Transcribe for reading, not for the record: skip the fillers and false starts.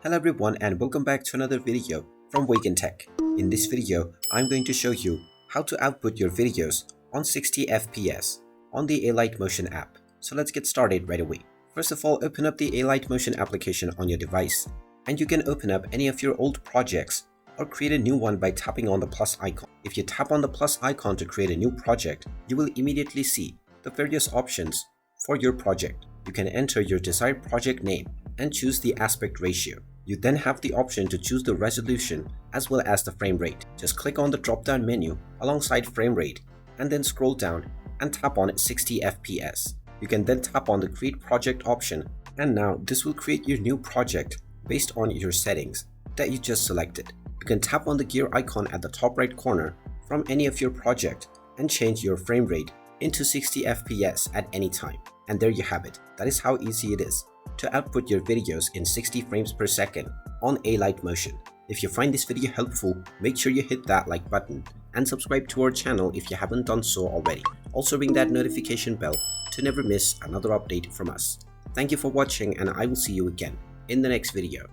Hello everyone and welcome back to another video from Wake&Tech. In this video, I'm going to show you how to output your videos on 60 FPS on the Alight Motion app. So let's get started right away. First of all, open up the Alight Motion application on your device, and you can open up any of your old projects or create a new one by tapping on the plus icon. If you tap on the plus icon to create a new project, you will immediately see the various options for your project. You can enter your desired project name and choose the aspect ratio. You then have the option to choose the resolution as well as the frame rate. Just click on the drop-down menu alongside frame rate and then scroll down and tap on 60 FPS. You can then tap on the create project option, and now this will create your new project based on your settings that you just selected. You can tap on the gear icon at the top right corner from any of your project and change your frame rate into 60 FPS at any time. And there you have it. That is how easy it is to output your videos in 60 frames per second on Alight Motion. If you find this video helpful, make sure you hit that like button and subscribe to our channel if you haven't done so already. Also ring that notification bell to never miss another update from us. Thank you for watching, and I will see you again in the next video.